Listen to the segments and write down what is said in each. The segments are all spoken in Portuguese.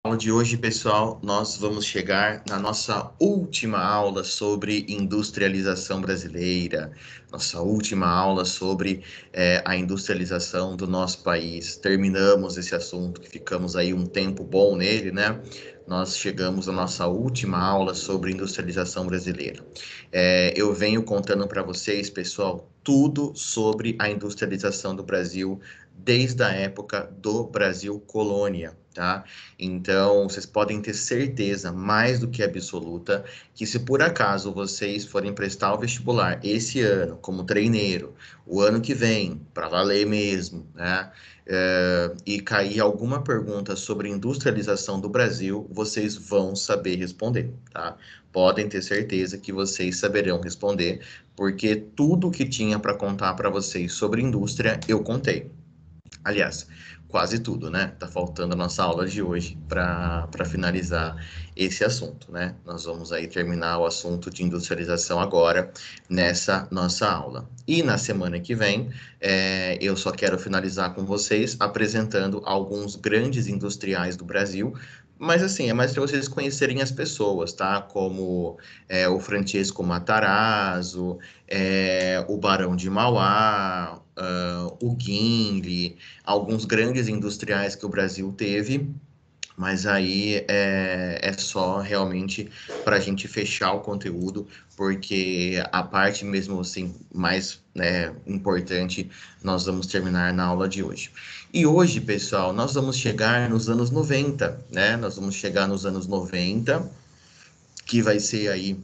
Aula de hoje, pessoal, nós vamos chegar na nossa última aula sobre industrialização brasileira, nossa última aula sobre a industrialização do nosso país. Terminamos esse assunto, que ficamos aí um tempo bom nele, né? Nós chegamos à nossa última aula sobre industrialização brasileira. Eu venho contando para vocês, pessoal, tudo sobre a industrialização do Brasil desde a época do Brasil colônia, tá? Então, vocês podem ter certeza, mais do que absoluta, que se por acaso vocês forem prestar o vestibular esse ano, como treineiro, o ano que vem, para valer mesmo, né? E cair alguma pergunta sobre industrialização do Brasil, vocês vão saber responder, tá? Podem ter certeza que vocês saberão responder, porque tudo que tinha para contar para vocês sobre indústria, eu contei. Aliás, quase tudo, né? Tá faltando a nossa aula de hoje para finalizar esse assunto, né? Nós vamos aí terminar o assunto de industrialização agora nessa nossa aula. E na semana que vem, eu só quero finalizar com vocês apresentando alguns grandes industriais do Brasil, mas assim, é mais para vocês conhecerem as pessoas, tá? Como o Francesco Matarazzo, o Barão de Mauá, o Guinle, alguns grandes industriais que o Brasil teve, mas aí é só realmente para a gente fechar o conteúdo, porque a parte mesmo assim mais importante nós vamos terminar na aula de hoje. E hoje, pessoal, nós vamos chegar nos anos 90, né? Nós vamos chegar nos anos 90, que vai ser aí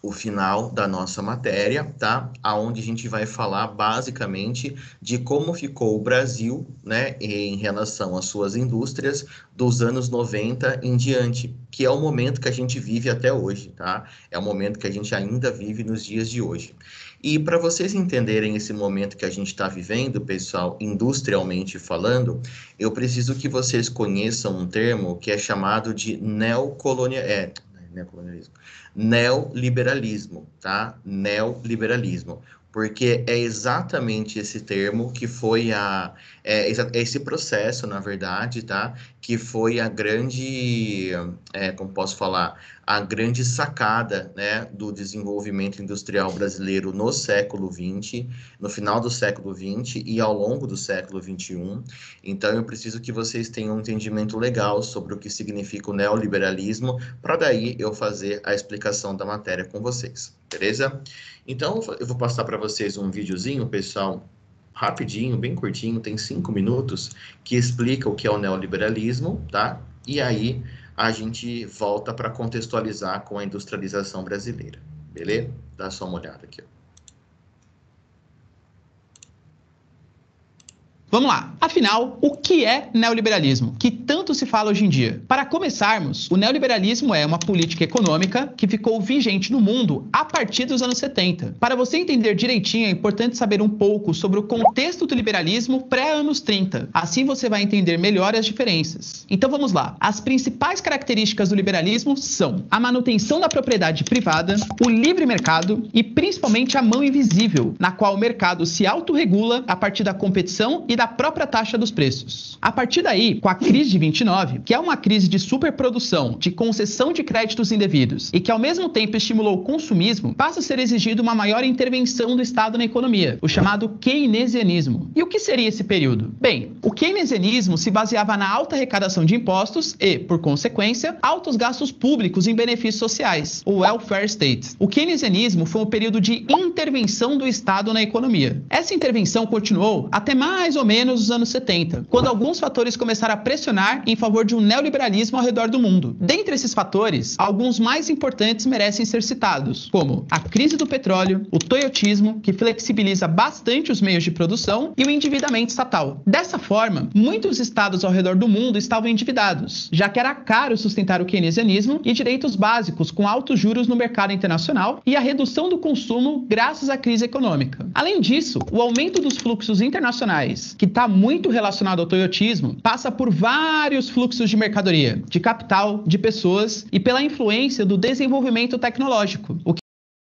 o final da nossa matéria, tá? Aonde a gente vai falar basicamente de como ficou o Brasil, né, em relação às suas indústrias dos anos 90 em diante, que é o momento que a gente vive até hoje, tá? É o momento que a gente ainda vive nos dias de hoje. E para vocês entenderem esse momento que a gente está vivendo, pessoal, industrialmente falando, eu preciso que vocês conheçam um termo que é chamado de neoliberalismo, tá? Neoliberalismo, porque é exatamente esse termo que foi esse processo, na verdade, tá? Que foi a grande, como posso falar, a grande sacada, né, do desenvolvimento industrial brasileiro no século XX, no final do século XX e ao longo do século XXI. Então, eu preciso que vocês tenham um entendimento legal sobre o que significa o neoliberalismo, para daí eu fazer a explicação da matéria com vocês, beleza? Então, eu vou passar para vocês um videozinho, pessoal, rapidinho, bem curtinho, tem 5 minutos, que explica o que é o neoliberalismo, tá? E aí a gente volta para contextualizar com a industrialização brasileira, beleza? Dá só uma olhada aqui, ó. Vamos lá. Afinal, o que é neoliberalismo? Que tanto se fala hoje em dia. Para começarmos, o neoliberalismo é uma política econômica que ficou vigente no mundo a partir dos anos 70. Para você entender direitinho, é importante saber um pouco sobre o contexto do liberalismo pré-anos 30. Assim você vai entender melhor as diferenças. Então vamos lá. As principais características do liberalismo são a manutenção da propriedade privada, o livre mercado e principalmente a mão invisível, na qual o mercado se autorregula a partir da competição e da própria taxa dos preços. A partir daí, com a crise de 29, que é uma crise de superprodução, de concessão de créditos indevidos e que ao mesmo tempo estimulou o consumismo, passa a ser exigido uma maior intervenção do Estado na economia, o chamado keynesianismo. E o que seria esse período? Bem, o keynesianismo se baseava na alta arrecadação de impostos e, por consequência, altos gastos públicos em benefícios sociais, o welfare state. O keynesianismo foi um período de intervenção do Estado na economia. Essa intervenção continuou até mais ou menos os anos 70, quando alguns fatores começaram a pressionar em favor de um neoliberalismo ao redor do mundo. Dentre esses fatores, alguns mais importantes merecem ser citados, como a crise do petróleo, o toyotismo, que flexibiliza bastante os meios de produção, e o endividamento estatal. Dessa forma, muitos estados ao redor do mundo estavam endividados, já que era caro sustentar o keynesianismo e direitos básicos com altos juros no mercado internacional e a redução do consumo graças à crise econômica. Além disso, o aumento dos fluxos internacionais, que está muito relacionado ao toyotismo, passa por vários fluxos de mercadoria, de capital, de pessoas e pela influência do desenvolvimento tecnológico, o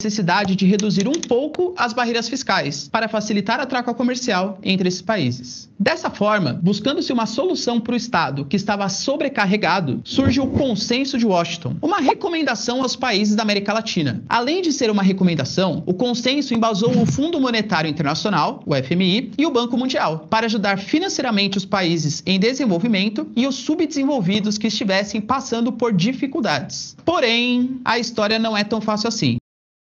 necessidade de reduzir um pouco as barreiras fiscais para facilitar a troca comercial entre esses países. Dessa forma, buscando-se uma solução para o Estado que estava sobrecarregado, surge o Consenso de Washington, uma recomendação aos países da América Latina. Além de ser uma recomendação, o consenso embasou o Fundo Monetário Internacional, o FMI, e o Banco Mundial, para ajudar financeiramente os países em desenvolvimento e os subdesenvolvidos que estivessem passando por dificuldades. Porém, a história não é tão fácil assim.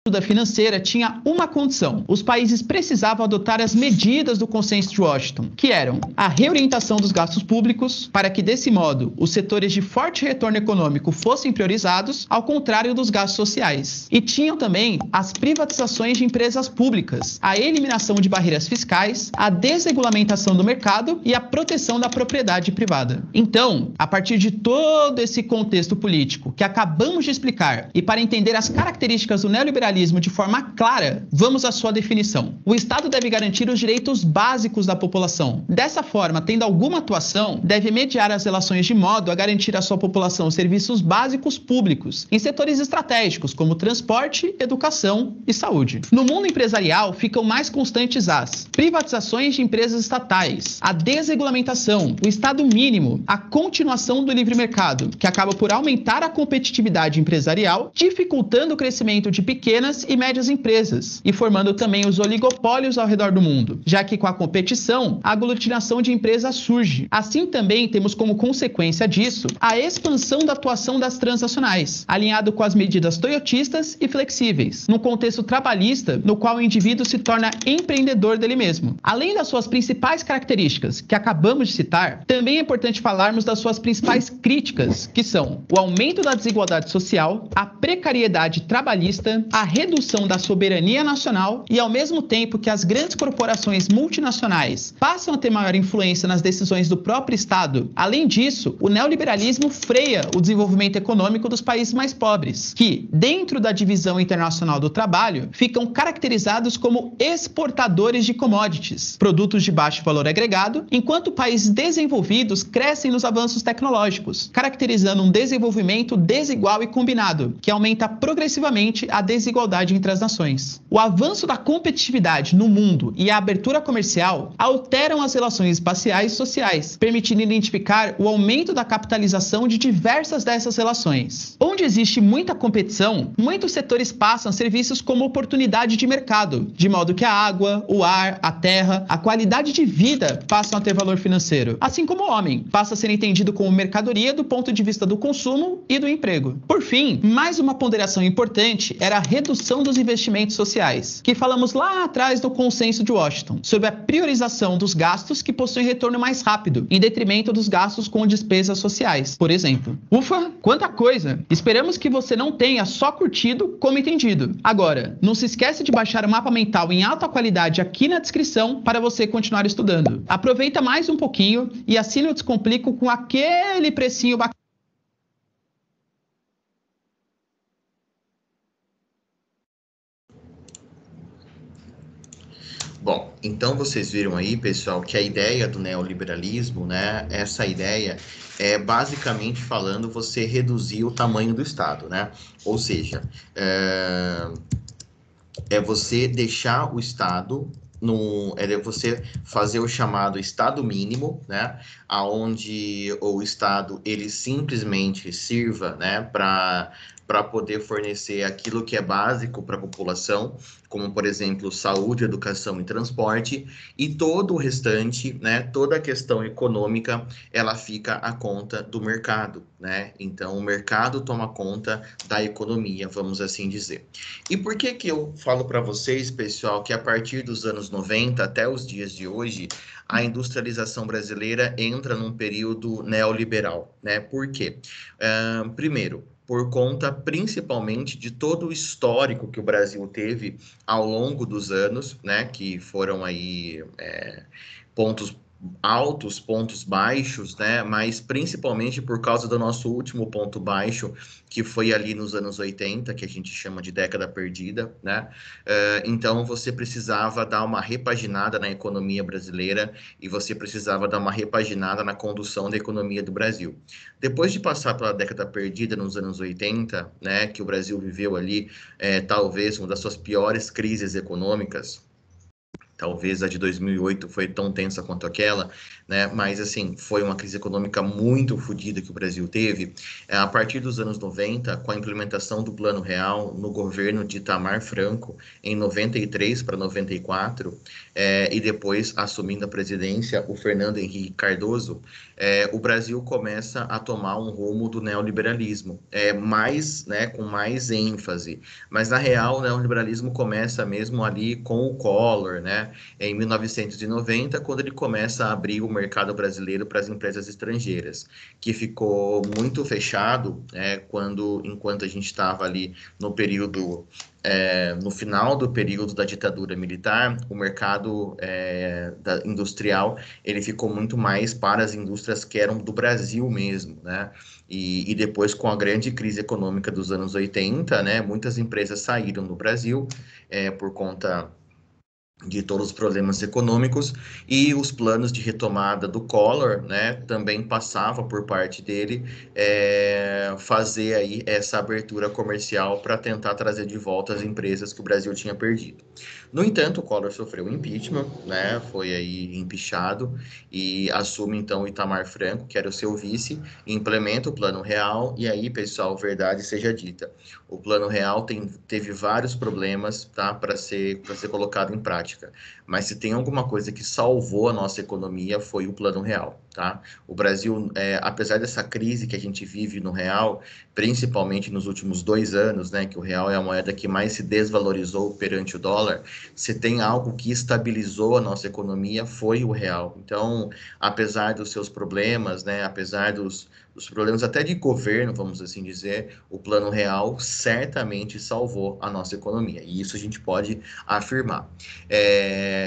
A ajuda financeira tinha uma condição: os países precisavam adotar as medidas do Consenso de Washington, que eram a reorientação dos gastos públicos, para que desse modo os setores de forte retorno econômico fossem priorizados, ao contrário dos gastos sociais. E tinham também as privatizações de empresas públicas, a eliminação de barreiras fiscais, a desregulamentação do mercado e a proteção da propriedade privada. Então, a partir de todo esse contexto político que acabamos de explicar, e para entender as características do neoliberalismo de forma clara, vamos à sua definição. O Estado deve garantir os direitos básicos da população. Dessa forma, tendo alguma atuação, deve mediar as relações de modo a garantir à sua população serviços básicos públicos em setores estratégicos como transporte, educação e saúde. No mundo empresarial, ficam mais constantes as privatizações de empresas estatais, a desregulamentação, o Estado mínimo, a continuação do livre mercado, que acaba por aumentar a competitividade empresarial, dificultando o crescimento de pequenas e médias empresas e formando também os oligopólios ao redor do mundo, já que com a competição, a aglutinação de empresas surge. Assim também temos como consequência disso a expansão da atuação das transnacionais, alinhado com as medidas toyotistas e flexíveis, num contexto trabalhista no qual o indivíduo se torna empreendedor dele mesmo. Além das suas principais características, que acabamos de citar, também é importante falarmos das suas principais críticas, que são o aumento da desigualdade social, a precariedade trabalhista, a redução da soberania nacional e, ao mesmo tempo que as grandes corporações multinacionais passam a ter maior influência nas decisões do próprio Estado. Além disso, o neoliberalismo freia o desenvolvimento econômico dos países mais pobres, que, dentro da divisão internacional do trabalho, ficam caracterizados como exportadores de commodities, produtos de baixo valor agregado, enquanto países desenvolvidos crescem nos avanços tecnológicos, caracterizando um desenvolvimento desigual e combinado, que aumenta progressivamente a desigualdade entre as nações. O avanço da competitividade no mundo e a abertura comercial alteram as relações espaciais e sociais, permitindo identificar o aumento da capitalização de diversas dessas relações. Onde existe muita competição, muitos setores passam a ser vistos como oportunidade de mercado, de modo que a água, o ar, a terra, a qualidade de vida passam a ter valor financeiro, assim como o homem passa a ser entendido como mercadoria do ponto de vista do consumo e do emprego. Por fim, mais uma ponderação importante era a redução dos investimentos sociais, que falamos lá atrás do Consenso de Washington, sobre a priorização dos gastos que possuem retorno mais rápido, em detrimento dos gastos com despesas sociais, por exemplo. Ufa, quanta coisa! Esperamos que você não tenha só curtido como entendido. Agora, não se esqueça de baixar o mapa mental em alta qualidade aqui na descrição para você continuar estudando. Aproveita mais um pouquinho e assine o Descomplico com aquele precinho bacana. Bom, então vocês viram aí, pessoal, que a ideia do neoliberalismo, né, essa ideia é basicamente falando você reduzir o tamanho do Estado, né? Ou seja, é você deixar o Estado é você fazer o chamado Estado mínimo, né, aonde o Estado ele simplesmente sirva, né, para poder fornecer aquilo que é básico para a população, como, por exemplo, saúde, educação e transporte, e todo o restante, né, toda a questão econômica, ela fica à conta do mercado, né? Então, o mercado toma conta da economia, vamos assim dizer. E por que que eu falo para vocês, pessoal, que a partir dos anos 90 até os dias de hoje, a industrialização brasileira entra num período neoliberal, né? Por quê? Primeiro, por conta principalmente de todo o histórico que o Brasil teve ao longo dos anos, né, que foram aí pontos altos pontos baixos, né? Mas principalmente por causa do nosso último ponto baixo, que foi ali nos anos 80, que a gente chama de década perdida, né? Então você precisava dar uma repaginada na economia brasileira e você precisava dar uma repaginada na condução da economia do Brasil. Depois de passar pela década perdida nos anos 80, né? Que o Brasil viveu ali, talvez uma das suas piores crises econômicas. Talvez a de 2008 foi tão tensa quanto aquela, né? Mas, assim, foi uma crise econômica muito fodida que o Brasil teve. A partir dos anos 90, com a implementação do Plano Real no governo de Itamar Franco, em 93 para 94, e depois assumindo a presidência o Fernando Henrique Cardoso, o Brasil começa a tomar um rumo do neoliberalismo, mais, né, com mais ênfase. Mas, na real, o neoliberalismo começa mesmo ali com o Collor, né? Em 1990, quando ele começa a abrir o mercado brasileiro para as empresas estrangeiras, que ficou muito fechado, enquanto a gente estava ali no período, no final do período da ditadura militar, o mercado industrial ele ficou muito mais para as indústrias que eram do Brasil mesmo, né? E depois, com a grande crise econômica dos anos 80, né, muitas empresas saíram do Brasil por conta de todos os problemas econômicos, e os planos de retomada do Collor, né, também passava por parte dele fazer aí essa abertura comercial para tentar trazer de volta as empresas que o Brasil tinha perdido. No entanto, o Collor sofreu impeachment, né, foi aí empichado e assume então o Itamar Franco, que era o seu vice, implementa o Plano Real, e aí, pessoal, verdade seja dita, o Plano Real teve vários problemas, tá, para ser colocado em prática. Mas se tem alguma coisa que salvou a nossa economia, foi o Plano Real, tá? O Brasil, apesar dessa crise que a gente vive no real, principalmente nos últimos 2 anos, né, que o real é a moeda que mais se desvalorizou perante o dólar, se tem algo que estabilizou a nossa economia, foi o real. Então, apesar dos seus problemas, né, apesar dos problemas até de governo, vamos assim dizer, o Plano Real certamente salvou a nossa economia, e isso a gente pode afirmar.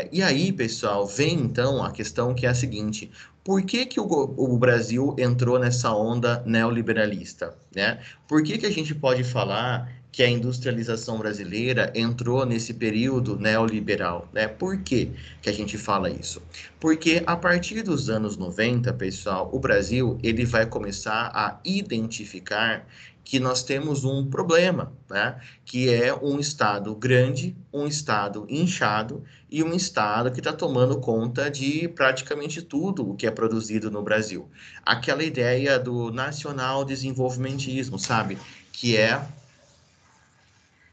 E aí, pessoal, vem então a questão que é a seguinte: por que que o Brasil entrou nessa onda neoliberalista, né? Por que que a gente pode falar que a industrialização brasileira entrou nesse período neoliberal, né? Por que que a gente fala isso? Porque a partir dos anos 90, pessoal, o Brasil ele vai começar a identificar que nós temos um problema, né? Que é um estado grande, um estado inchado e um estado que está tomando conta de praticamente tudo o que é produzido no Brasil. Aquela ideia do nacional desenvolvimentismo, sabe? Que é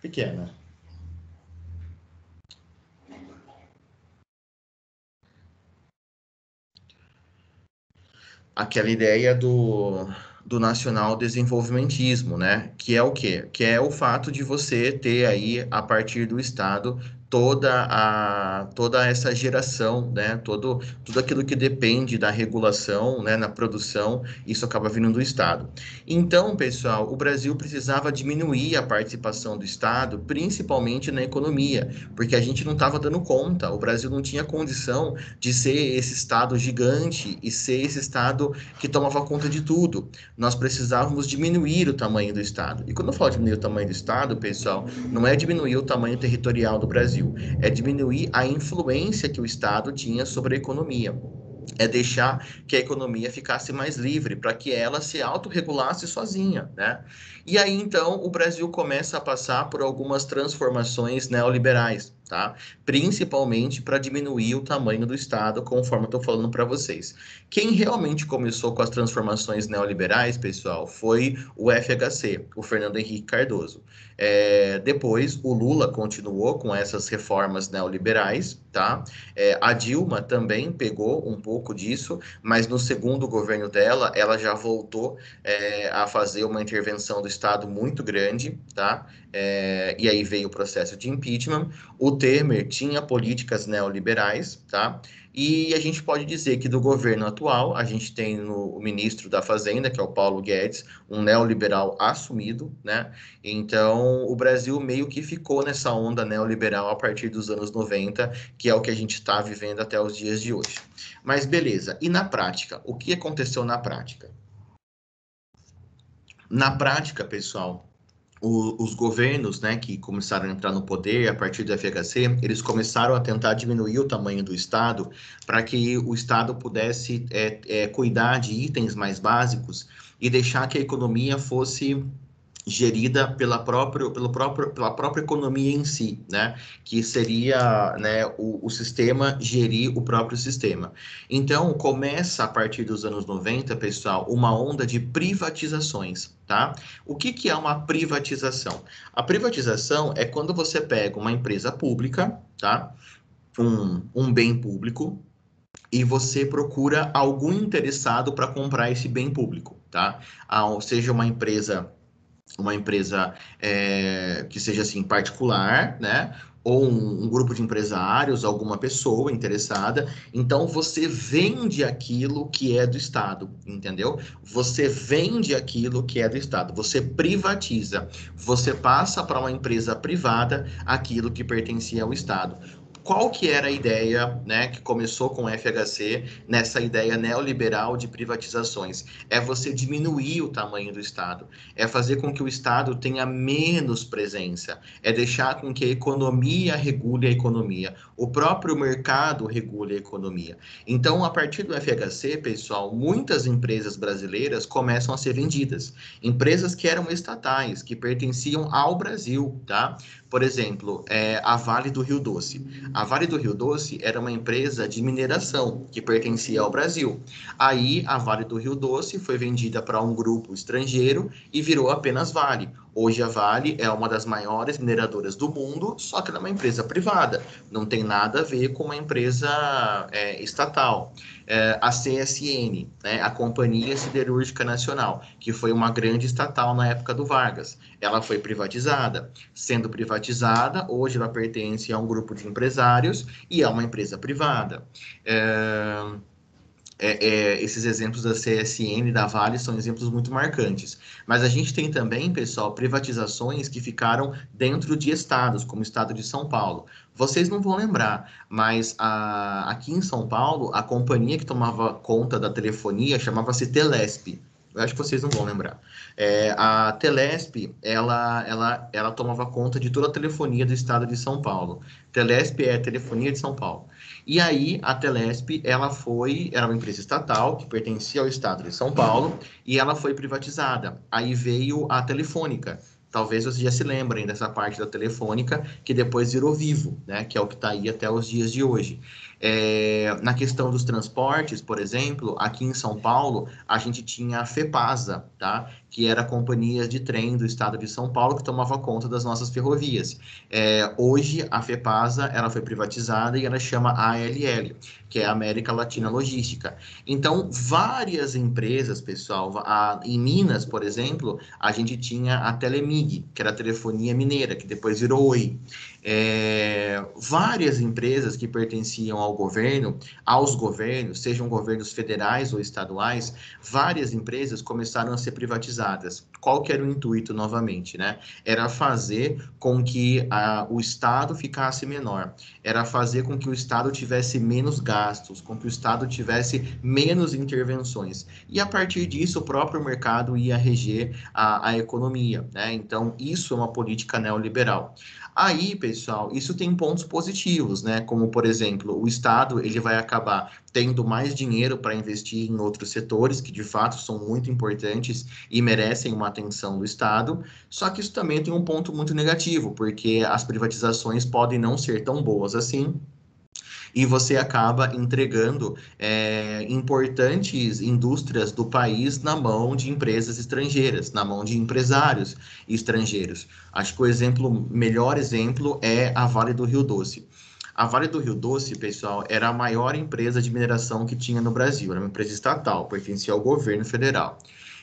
pequena. Aquela ideia do nacional desenvolvimentismo, né? Que é o quê? Que é o fato de você ter aí, a partir do Estado, toda essa geração, né? Tudo aquilo que depende da regulação, né? Na produção, isso acaba vindo do Estado. Então, pessoal, o Brasil precisava diminuir a participação do Estado, principalmente na economia, porque a gente não estava dando conta, o Brasil não tinha condição de ser esse Estado gigante e ser esse Estado que tomava conta de tudo. Nós precisávamos diminuir o tamanho do Estado. E quando eu falo diminuir o tamanho do Estado, pessoal, não é diminuir o tamanho territorial do Brasil, é diminuir a influência que o Estado tinha sobre a economia. É deixar que a economia ficasse mais livre, para que ela se autorregulasse sozinha, né? E aí, então, o Brasil começa a passar por algumas transformações neoliberais, tá? Principalmente para diminuir o tamanho do Estado, conforme eu estou falando para vocês. Quem realmente começou com as transformações neoliberais, pessoal, foi o FHC, o Fernando Henrique Cardoso. Depois, o Lula continuou com essas reformas neoliberais, tá? A Dilma também pegou um pouco disso, mas no segundo governo dela, ela já voltou a fazer uma intervenção do Estado muito grande, tá? E aí veio o processo de impeachment. O Temer tinha políticas neoliberais, tá? E a gente pode dizer que do governo atual, a gente tem o ministro da Fazenda, que é o Paulo Guedes, um neoliberal assumido, né? Então, o Brasil meio que ficou nessa onda neoliberal a partir dos anos 90, que é o que a gente está vivendo até os dias de hoje. Mas beleza, e na prática? O que aconteceu na prática? Na prática, pessoal, os governos, né, que começaram a entrar no poder a partir do FHC, eles começaram a tentar diminuir o tamanho do Estado para que o Estado pudesse cuidar de itens mais básicos e deixar que a economia fosse gerida pela própria economia em si, né? Que seria, né, o sistema gerir o próprio sistema. Então, começa a partir dos anos 90, pessoal, uma onda de privatizações, tá? O que que é uma privatização? A privatização é quando você pega uma empresa pública, tá? Um bem público, e você procura algum interessado para comprar esse bem público, tá? Seja uma empresa que seja assim particular, né? Ou um grupo de empresários, alguma pessoa interessada. Então você vende aquilo que é do Estado, entendeu? Você vende aquilo que é do Estado, você privatiza, você passa para uma empresa privada aquilo que pertencia ao Estado. Qual que era a ideia, né, que começou com o FHC, nessa ideia neoliberal de privatizações? É você diminuir o tamanho do Estado, é fazer com que o Estado tenha menos presença, é deixar com que a economia regule a economia, o próprio mercado regule a economia. Então, a partir do FHC, pessoal, muitas empresas brasileiras começam a ser vendidas. Empresas que eram estatais, que pertenciam ao Brasil, tá? Por exemplo, a Vale do Rio Doce. A Vale do Rio Doce era uma empresa de mineração que pertencia ao Brasil. Aí, a Vale do Rio Doce foi vendida para um grupo estrangeiro e virou apenas Vale. Hoje, a Vale é uma das maiores mineradoras do mundo, só que ela é uma empresa privada. Não tem nada a ver com uma empresa estatal. A CSN, né, a Companhia Siderúrgica Nacional, que foi uma grande estatal na época do Vargas. Ela foi privatizada. Sendo privatizada, hoje ela pertence a um grupo de empresários e é uma empresa privada. Esses exemplos da CSN e da Vale são exemplos muito marcantes. Mas a gente tem também, pessoal, privatizações que ficaram dentro de estados, como o estado de São Paulo. Vocês não vão lembrar, mas aqui em São Paulo, a companhia que tomava conta da telefonia chamava-se Telesp. Eu acho que vocês não vão lembrar. A Telesp, ela tomava conta de toda a telefonia do estado de São Paulo. Telesp é a telefonia de São Paulo. E aí, a Telesp, era uma empresa estatal que pertencia ao estado de São Paulo e ela foi privatizada. Aí veio a Telefônica. Talvez vocês já se lembrem dessa parte da Telefônica, que depois virou Vivo, né? Que é o que está aí até os dias de hoje. Na questão dos transportes, por exemplo, aqui em São Paulo, a gente tinha a FEPASA, tá? Que era a companhia de trem do estado de São Paulo que tomava conta das nossas ferrovias. Hoje, a FEPASA ela foi privatizada e ela chama ALL, que é a América Latina Logística. Então, várias empresas, pessoal, em Minas, por exemplo, a gente tinha a Telemig, que era a telefonia mineira, que depois virou Oi. Várias empresas que pertenciam ao governo, aos governos, sejam governos federais ou estaduais, várias empresas começaram a ser privatizadas. Qual que era o intuito, novamente, né? Era fazer com que o Estado ficasse menor, era fazer com que o Estado tivesse menos gastos, com que o Estado tivesse menos intervenções. E a partir disso, o próprio mercado ia reger a economia, né? Então, isso é uma política neoliberal. Aí, pessoal, isso tem pontos positivos, né? Como, por exemplo, o Estado ele vai acabar tendo mais dinheiro para investir em outros setores que, de fato, são muito importantes e merecem uma atenção do Estado. Só que isso também tem um ponto muito negativo, porque as privatizações podem não ser tão boas assim, e você acaba entregando importantes indústrias do país na mão de empresas estrangeiras, na mão de empresários estrangeiros. Acho que melhor exemplo é a Vale do Rio Doce. A Vale do Rio Doce, pessoal, era a maior empresa de mineração que tinha no Brasil, era uma empresa estatal, pertencia ao governo federal.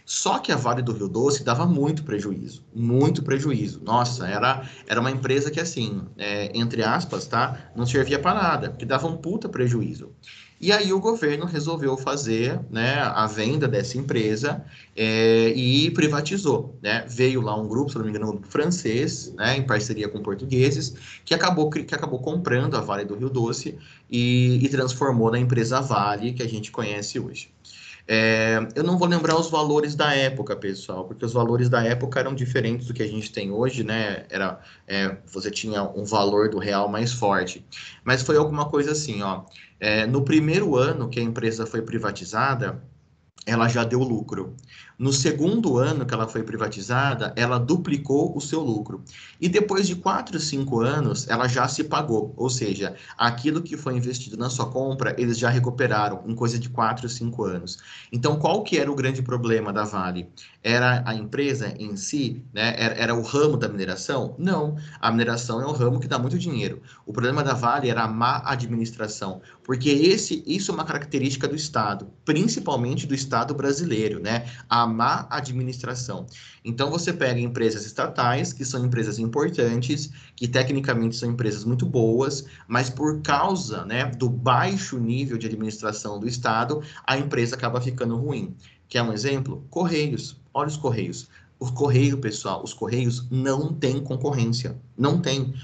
Só que a Vale do Rio Doce dava muito prejuízo, muito prejuízo. Nossa, era uma empresa que, assim, entre aspas, tá, não servia para nada, que dava um puta prejuízo. E aí o governo resolveu fazer, né, a venda dessa empresa e privatizou, né? Veio lá um grupo, se não me engano, um grupo francês, né, em parceria com portugueses, que acabou comprando a Vale do Rio Doce e transformou na empresa Vale, que a gente conhece hoje. Eu não vou lembrar os valores da época, pessoal, porque os valores da época eram diferentes do que a gente tem hoje, né? Você tinha um valor do real mais forte. Mas foi alguma coisa assim, ó. No primeiro ano que a empresa foi privatizada, ela já deu lucro. No segundo ano que ela foi privatizada, ela duplicou o seu lucro. E depois de 4, 5 anos, ela já se pagou. Ou seja, aquilo que foi investido na sua compra, eles já recuperaram em coisa de 4, 5 anos. Então, qual que era o grande problema da Vale? Era a empresa em si, né? Era o ramo da mineração? Não. A mineração é um ramo que dá muito dinheiro. O problema da Vale era a má administração, porque isso é uma característica do Estado, principalmente do Estado brasileiro, né? A má administração. Então, você pega empresas estatais, que são empresas importantes, que tecnicamente são empresas muito boas, mas por causa, né, do baixo nível de administração do Estado, a empresa acaba ficando ruim. Quer um exemplo? Correios. Olha os Correios. O Correio, pessoal, os Correios não têm concorrência. Não tem.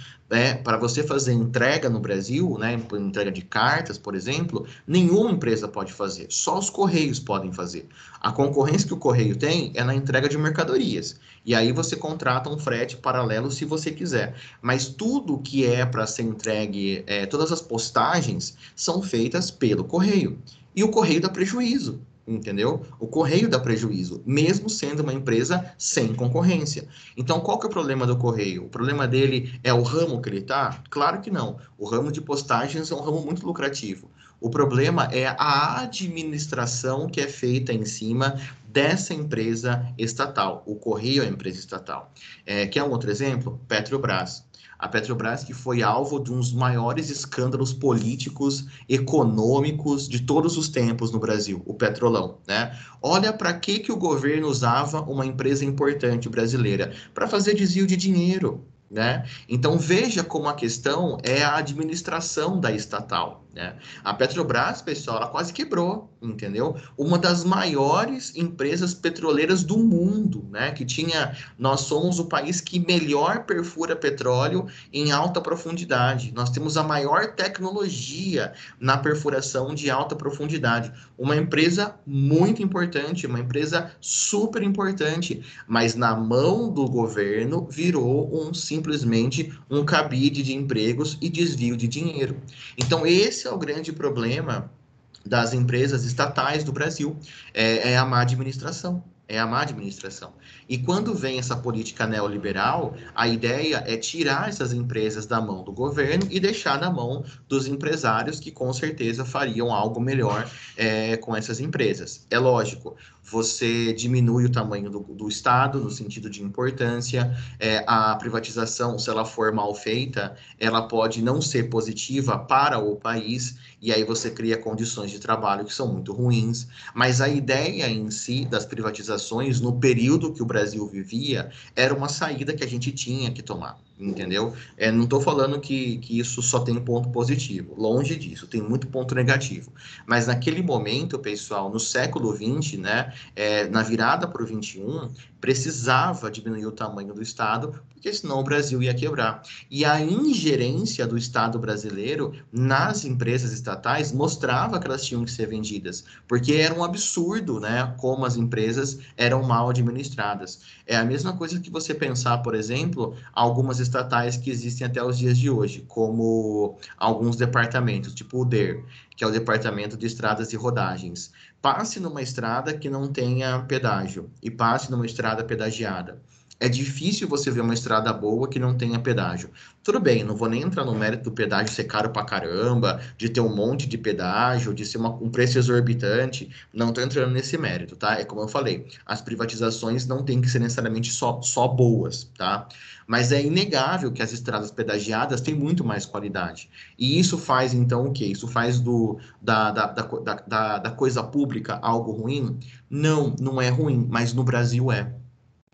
Para você fazer entrega no Brasil, né, entrega de cartas, por exemplo, nenhuma empresa pode fazer, só os Correios podem fazer. A concorrência que o Correio tem é na entrega de mercadorias. E aí você contrata um frete paralelo se você quiser. Mas tudo que é para ser entregue, todas as postagens são feitas pelo Correio. E o Correio dá prejuízo. Entendeu? O Correio dá prejuízo, mesmo sendo uma empresa sem concorrência. Então, qual que é o problema do Correio? O problema dele é o ramo que ele está? Claro que não. O ramo de postagens é um ramo muito lucrativo. O problema é a administração que é feita em cima dessa empresa estatal. O Correio é uma empresa estatal. Quer um outro exemplo? Petrobras. A Petrobras, que foi alvo de um dos maiores escândalos políticos, econômicos de todos os tempos no Brasil, o Petrolão, né? Olha para que o governo usava uma empresa importante brasileira, para fazer desvio de dinheiro, né? Então veja como a questão é a administração da estatal, né? A Petrobras, pessoal, ela quase quebrou, entendeu? Uma das maiores empresas petroleiras do mundo, né? Nós somos o país que melhor perfura petróleo em alta profundidade. Nós temos a maior tecnologia na perfuração de alta profundidade. Uma empresa muito importante, uma empresa super importante, mas na mão do governo virou simplesmente um cabide de empregos e desvio de dinheiro. Então, esse é o grande problema das empresas estatais do Brasil, é a má administração. É a má administração. E quando vem essa política neoliberal, a ideia é tirar essas empresas da mão do governo e deixar na mão dos empresários que com certeza fariam algo melhor com essas empresas. É lógico, você diminui o tamanho do Estado no sentido de importância, a privatização, se ela for mal feita, ela pode não ser positiva para o país, e aí você cria condições de trabalho que são muito ruins, mas a ideia em si das privatizações, no período que o Brasil vivia, era uma saída que a gente tinha que tomar, entendeu? Não estou falando que isso só tem ponto positivo, longe disso, tem muito ponto negativo, mas naquele momento, pessoal, no século XX, né, na virada para o XXI, precisava diminuir o tamanho do Estado, porque senão o Brasil ia quebrar. E a ingerência do Estado brasileiro nas empresas estatais mostrava que elas tinham que ser vendidas, porque era um absurdo, né, como as empresas eram mal administradas. É a mesma coisa que você pensar, por exemplo, algumas estatais que existem até os dias de hoje, como alguns departamentos, tipo o DER, que é o Departamento de Estradas e Rodagens. Passe numa estrada que não tenha pedágio e passe numa estrada pedagiada. É difícil você ver uma estrada boa que não tenha pedágio. Tudo bem, não vou nem entrar no mérito do pedágio ser caro pra caramba, de ter um monte de pedágio, de ser um preço exorbitante. Não estou entrando nesse mérito, tá? É como eu falei, as privatizações não têm que ser necessariamente só boas, tá? Mas é inegável que as estradas pedagiadas têm muito mais qualidade. E isso faz, então, o quê? Isso faz da coisa pública algo ruim? Não, não é ruim, mas no Brasil é.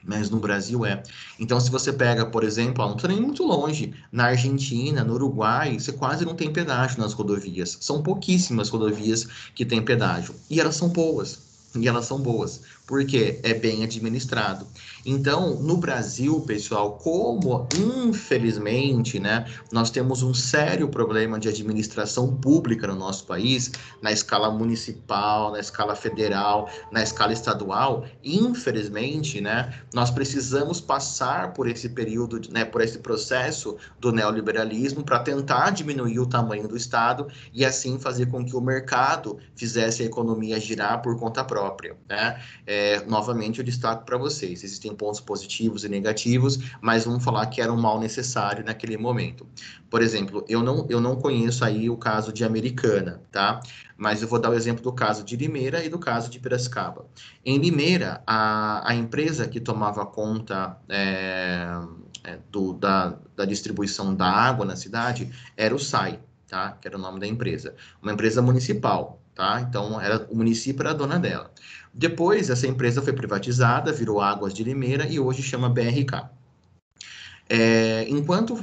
Mas no Brasil é. Então, se você pega, por exemplo, não precisa nem ir muito longe, na Argentina, no Uruguai, você quase não tem pedágio nas rodovias. São pouquíssimas rodovias que têm pedágio. E elas são boas. E elas são boas, porque é bem administrado. Então, no Brasil, pessoal, como infelizmente, né, nós temos um sério problema de administração pública no nosso país, na escala municipal, na escala federal, na escala estadual, infelizmente, né, nós precisamos passar por esse período, né, por esse processo do neoliberalismo para tentar diminuir o tamanho do Estado e assim fazer com que o mercado fizesse a economia girar por conta própria, né? Novamente eu destaco para vocês, existem pontos positivos e negativos, mas vamos falar que era um mal necessário naquele momento. Por exemplo, eu não conheço aí o caso de Americana, tá? Mas eu vou dar o exemplo do caso de Limeira e do caso de Piracicaba. Em Limeira, a empresa que tomava conta da distribuição da água na cidade era o SAI, tá? Que era o nome da empresa. Uma empresa municipal, tá? Então, o município era a dona dela. Depois, essa empresa foi privatizada, virou Águas de Limeira e hoje chama BRK.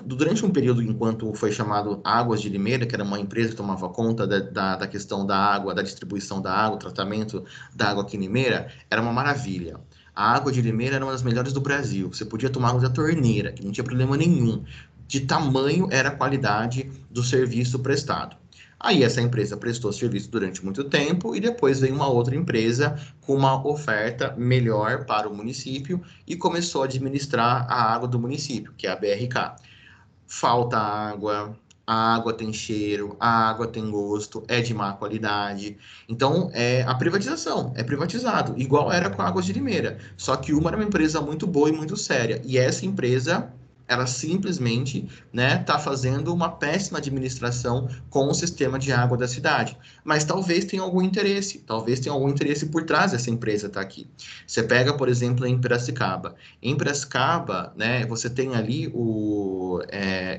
Durante um período, enquanto foi chamado Águas de Limeira, que era uma empresa que tomava conta da questão da água, da distribuição da água, tratamento da água aqui em Limeira, era uma maravilha. A água de Limeira era uma das melhores do Brasil. Você podia tomar água da torneira, que não tinha problema nenhum. De tamanho era a qualidade do serviço prestado. Aí essa empresa prestou serviço durante muito tempo e depois veio uma outra empresa com uma oferta melhor para o município e começou a administrar a água do município, que é a BRK. Falta água, a água tem cheiro, a água tem gosto, é de má qualidade. Então, a privatização, é privatizado, igual era com a Águas de Limeira. Só que uma era uma empresa muito boa e muito séria. E essa empresa, ela simplesmente, né, está fazendo uma péssima administração com o sistema de água da cidade. Mas talvez tenha algum interesse por trás dessa empresa estar aqui. Você pega, por exemplo, em Piracicaba. Em Piracicaba, né, você tem ali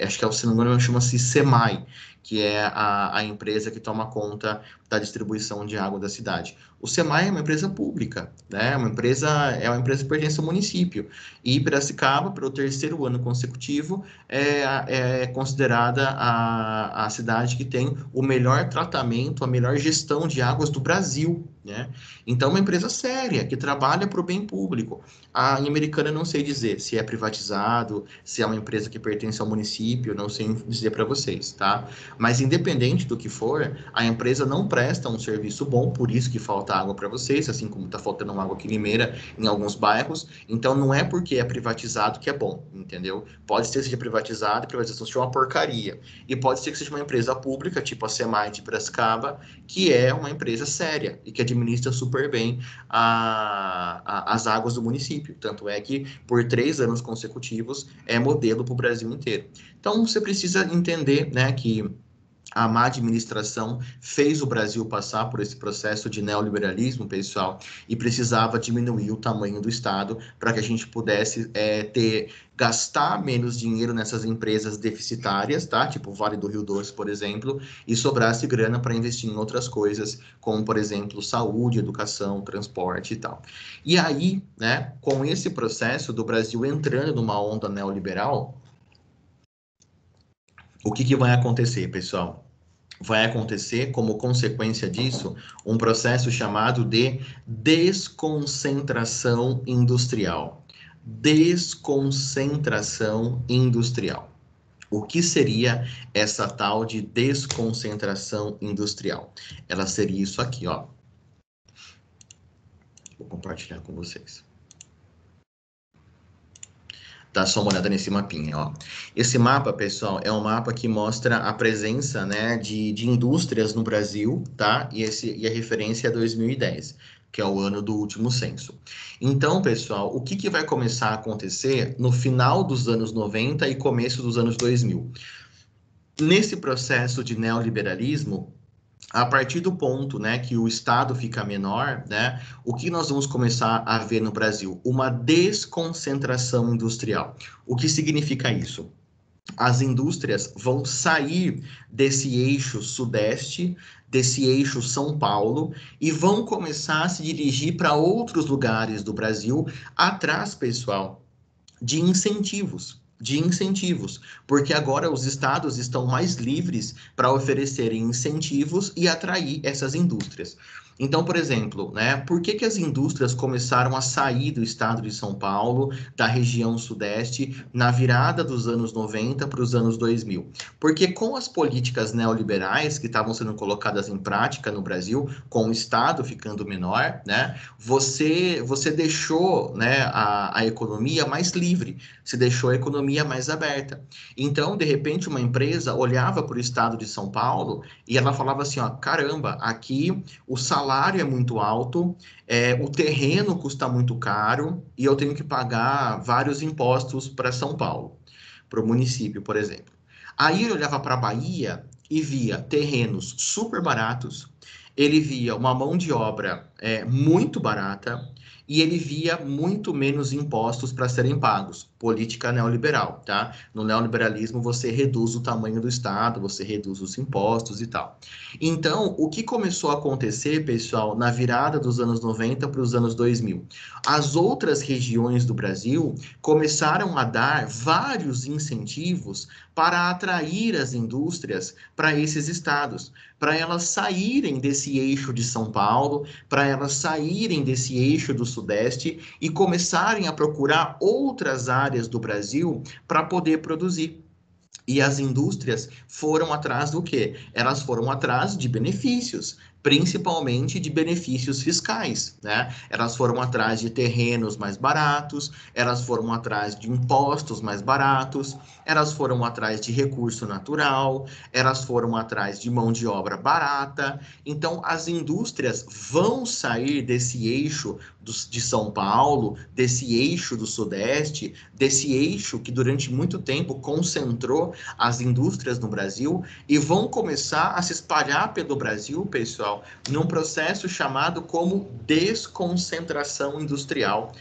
acho que se não me engano, chama-se SEMAI, que é a empresa que toma conta da distribuição de água da cidade. O SEMAI é uma empresa pública, né? É uma empresa que pertence ao município. E Piracicaba, pelo terceiro ano consecutivo, é considerada a cidade que tem o melhor tratamento, a melhor gestão de águas do Brasil, né? Então, uma empresa séria, que trabalha para o bem público. A Americana, não sei dizer se é privatizado, se é uma empresa que pertence ao município, não sei dizer para vocês, tá? Mas, independente do que for, a empresa não presta um serviço bom, por isso que falta água para vocês, assim como está faltando água aqui em Limeira, em alguns bairros. Então, não é porque é privatizado que é bom, entendeu? Pode ser que seja privatizado, e privatização seja uma porcaria. E pode ser que seja uma empresa pública, tipo a SEMAI de Piracicaba, que é uma empresa séria e que administra super bem as águas do município. Tanto é que, por 3 anos consecutivos, é modelo para o Brasil inteiro. Então, você precisa entender, né, que a má administração fez o Brasil passar por esse processo de neoliberalismo, pessoal, e precisava diminuir o tamanho do Estado para que a gente pudesse gastar menos dinheiro nessas empresas deficitárias, tá? Tipo o Vale do Rio Doce, por exemplo, e sobrasse grana para investir em outras coisas, como, por exemplo, saúde, educação, transporte e tal. E aí, né, com esse processo do Brasil entrando numa onda neoliberal, o que vai acontecer, pessoal? Vai acontecer, como consequência disso, um processo chamado de desconcentração industrial. Desconcentração industrial. O que seria essa tal de desconcentração industrial? Ela seria isso aqui, ó. Vou compartilhar com vocês. Dá só uma olhada nesse mapinha, ó. Esse mapa, pessoal, é um mapa que mostra a presença, né, de indústrias no Brasil, tá? E a referência é 2010, que é o ano do último censo. Então, pessoal, o que vai começar a acontecer no final dos anos 90 e começo dos anos 2000? Nesse processo de neoliberalismo, a partir do ponto, né, que o Estado fica menor, né, o que nós vamos começar a ver no Brasil? Uma desconcentração industrial. O que significa isso? as indústrias vão sair desse eixo sudeste, desse eixo São Paulo, e vão começar a se dirigir para outros lugares do Brasil, atrás, pessoal, de incentivos, porque agora os estados estão mais livres para oferecerem incentivos e atrair essas indústrias. Então, por exemplo, né, por que as indústrias começaram a sair do estado de São Paulo, da região sudeste, na virada dos anos 90 para os anos 2000? Porque com as políticas neoliberais que estavam sendo colocadas em prática no Brasil, com o estado ficando menor, né, você deixou, né, a economia mais livre, você deixou a economia mais aberta. Então, de repente, uma empresa olhava para o estado de São Paulo e ela falava assim, ó, caramba, aqui o salário é muito alto, o terreno custa muito caro e eu tenho que pagar vários impostos para São Paulo, para o município, por exemplo. Aí ele olhava para a Bahia e via terrenos super baratos, ele via uma mão de obra muito barata e ele via muito menos impostos para serem pagos. Política neoliberal, tá? No neoliberalismo você reduz o tamanho do Estado, você reduz os impostos e tal. Então, o que começou a acontecer, pessoal, na virada dos anos 90 para os anos 2000? As outras regiões do Brasil começaram a dar vários incentivos para atrair as indústrias para esses estados, para elas saírem desse eixo de São Paulo, para elas saírem desse eixo do Sudeste e começarem a procurar outras áreas do Brasil para poder produzir. E as indústrias foram atrás do quê? Elas foram atrás de benefícios, principalmente de benefícios fiscais, né? Elas foram atrás de terrenos mais baratos, elas foram atrás de impostos mais baratos, elas foram atrás de recurso natural, elas foram atrás de mão de obra barata. Então, as indústrias vão sair desse eixo de São Paulo, desse eixo do Sudeste, desse eixo que durante muito tempo concentrou as indústrias no Brasil e vão começar a se espalhar pelo Brasil, pessoal, num processo chamado como desconcentração industrial.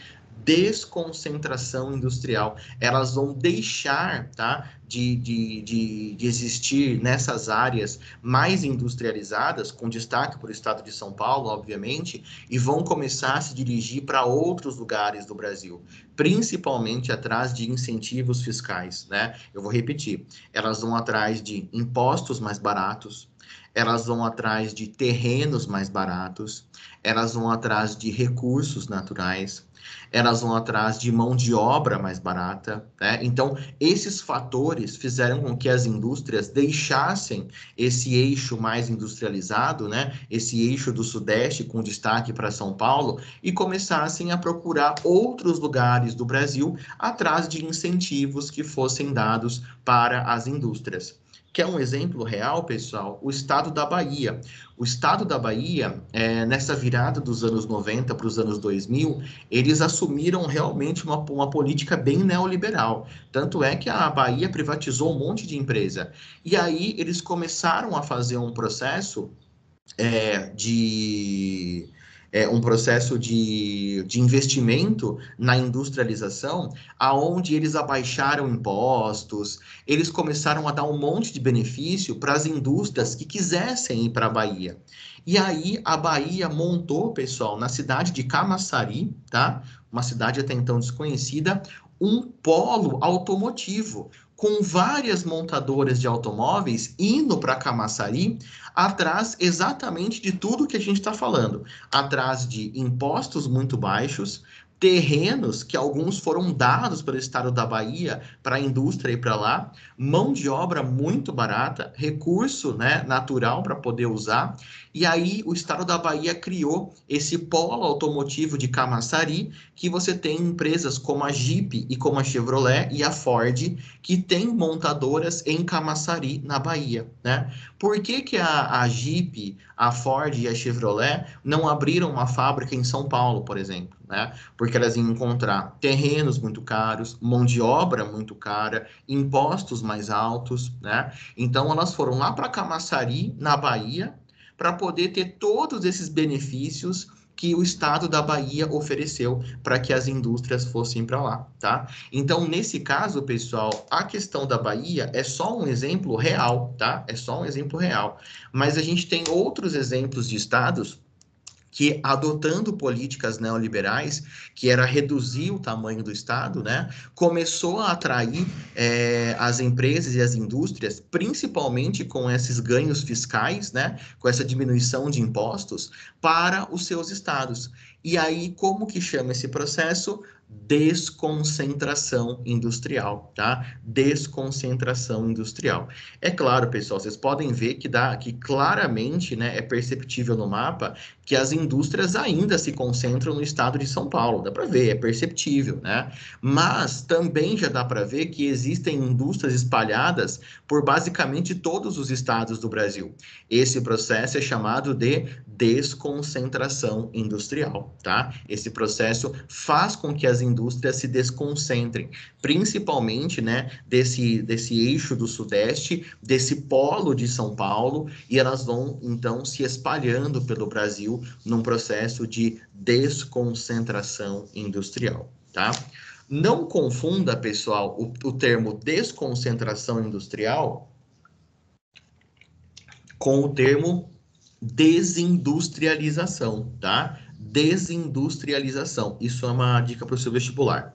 Desconcentração industrial. Elas vão deixar, tá, de existir nessas áreas mais industrializadas, com destaque para o estado de São Paulo, obviamente, e vão começar a se dirigir para outros lugares do Brasil, principalmente atrás de incentivos fiscais, né? Eu vou repetir, elas vão atrás de impostos mais baratos, elas vão atrás de terrenos mais baratos, elas vão atrás de recursos naturais, elas vão atrás de mão de obra mais barata, né? Então, esses fatores fizeram com que as indústrias deixassem esse eixo mais industrializado, né? Esse eixo do Sudeste com destaque para São Paulo e começassem a procurar outros lugares do Brasil atrás de incentivos que fossem dados para as indústrias. Quer um exemplo real, pessoal? O estado da Bahia. O estado da Bahia, nessa virada dos anos 90 para os anos 2000, eles assumiram realmente uma política bem neoliberal. Tanto é que a Bahia privatizou um monte de empresa. E aí eles começaram a fazer um processo um processo de investimento na industrialização, aonde eles abaixaram impostos, eles começaram a dar um monte de benefício para as indústrias que quisessem ir para a Bahia. E aí a Bahia montou, pessoal, na cidade de Camaçari, tá? Uma cidade até então desconhecida, um polo automotivo, com várias montadoras de automóveis indo para Camaçari, atrás exatamente de tudo que a gente está falando, atrás de impostos muito baixos, terrenos que alguns foram dados pelo estado da Bahia para a indústria ir para lá, mão de obra muito barata, recurso, né, natural para poder usar, e aí o estado da Bahia criou esse polo automotivo de Camaçari, que você tem empresas como a Jeep e como a Chevrolet e a Ford, que tem montadoras em Camaçari, na Bahia, né? Por que a Jeep, a Ford e a Chevrolet não abriram uma fábrica em São Paulo, por exemplo, né? Porque elas iam encontrar terrenos muito caros, mão de obra muito cara, impostos mais altos, né? Então elas foram lá para Camaçari, na Bahia, para poder ter todos esses benefícios que o estado da Bahia ofereceu para que as indústrias fossem para lá, tá? Então, nesse caso, pessoal, a questão da Bahia é só um exemplo real, tá? É só um exemplo real. Mas a gente tem outros exemplos de estados que, adotando políticas neoliberais, que era reduzir o tamanho do Estado, né, começou a atrair as empresas e as indústrias, principalmente com esses ganhos fiscais, né, com essa diminuição de impostos, para os seus estados. E aí, como que chama esse processo? Desconcentração industrial, tá? Desconcentração industrial. É claro, pessoal, vocês podem ver que claramente, né, é perceptível no mapa que as indústrias ainda se concentram no estado de São Paulo. Dá para ver, é perceptível, né? Mas também já dá para ver que existem indústrias espalhadas por basicamente todos os estados do Brasil. Esse processo é chamado de desconcentração industrial, tá? Esse processo faz com que as indústrias se desconcentrem, principalmente, né, desse eixo do Sudeste, desse polo de São Paulo, e elas vão, então, se espalhando pelo Brasil num processo de desconcentração industrial, tá? Não confunda, pessoal, o termo desconcentração industrial com o termo desindustrialização, tá? Desindustrialização. Isso é uma dica para o seu vestibular.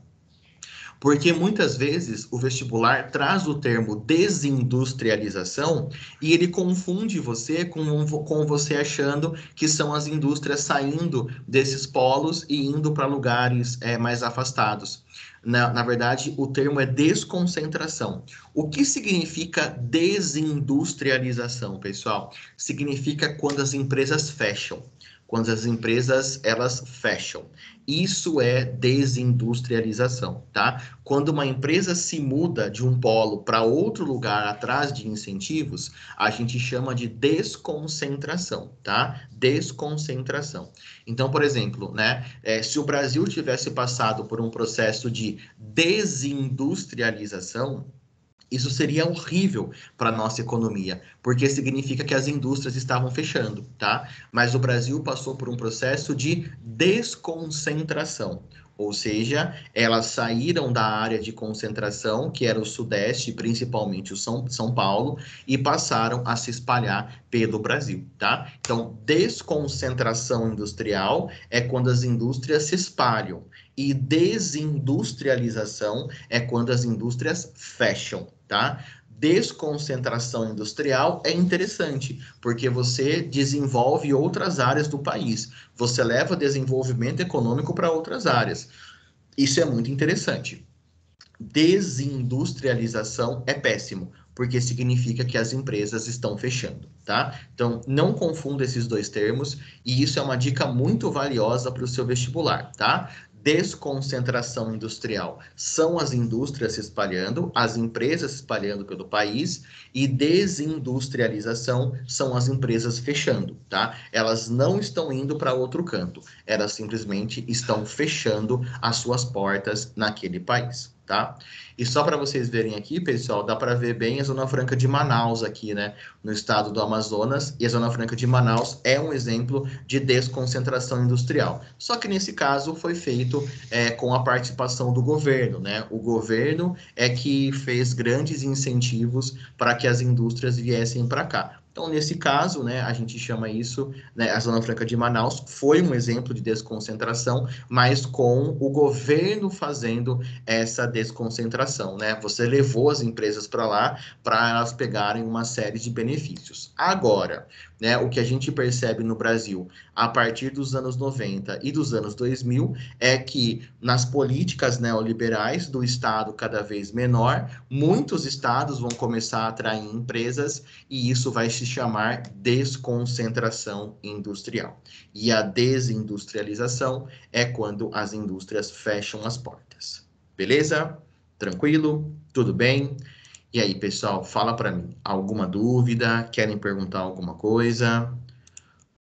Porque muitas vezes o vestibular traz o termo desindustrialização e ele confunde você com você achando que são as indústrias saindo desses polos e indo para lugares mais afastados. Na verdade, o termo é desconcentração. O que significa desindustrialização, pessoal? Significa quando as empresas fecham. Quando as empresas, elas fecham. Isso é desindustrialização, tá? Quando uma empresa se muda de um polo para outro lugar atrás de incentivos, a gente chama de desconcentração, tá? Desconcentração. Então, por exemplo, né, se o Brasil tivesse passado por um processo de desindustrialização, isso seria horrível para a nossa economia, porque significa que as indústrias estavam fechando, tá? Mas o Brasil passou por um processo de desconcentração, ou seja, elas saíram da área de concentração, que era o Sudeste, principalmente o São Paulo, e passaram a se espalhar pelo Brasil, tá? Então, desconcentração industrial é quando as indústrias se espalham, e desindustrialização é quando as indústrias fecham, tá? Desconcentração industrial é interessante, porque você desenvolve outras áreas do país. Você leva desenvolvimento econômico para outras áreas. Isso é muito interessante. Desindustrialização é péssimo, porque significa que as empresas estão fechando, tá? Então, não confunda esses dois termos, e isso é uma dica muito valiosa para o seu vestibular, tá? Desconcentração industrial são as indústrias se espalhando, as empresas se espalhando pelo país, e desindustrialização são as empresas fechando, tá? Elas não estão indo para outro canto, elas simplesmente estão fechando as suas portas naquele país, tá? E só para vocês verem aqui, pessoal, dá para ver bem a Zona Franca de Manaus aqui, né, no estado do Amazonas, e a Zona Franca de Manaus é um exemplo de desconcentração industrial. Só que nesse caso foi feito com a participação do governo, né? O governo é que fez grandes incentivos para que as indústrias viessem para cá. Então, nesse caso, né, a gente chama isso, né, a Zona Franca de Manaus foi um exemplo de desconcentração, mas com o governo fazendo essa desconcentração, né? Você levou as empresas para lá para elas pegarem uma série de benefícios. Agora, né, o que a gente percebe no Brasil a partir dos anos 90 e dos anos 2000 é que nas políticas neoliberais do Estado cada vez menor, muitos estados vão começar a atrair empresas e isso vai se chamar desconcentração industrial. E a desindustrialização é quando as indústrias fecham as portas. Beleza? Tranquilo? Tudo bem? E aí, pessoal, fala para mim. Alguma dúvida? Querem perguntar alguma coisa?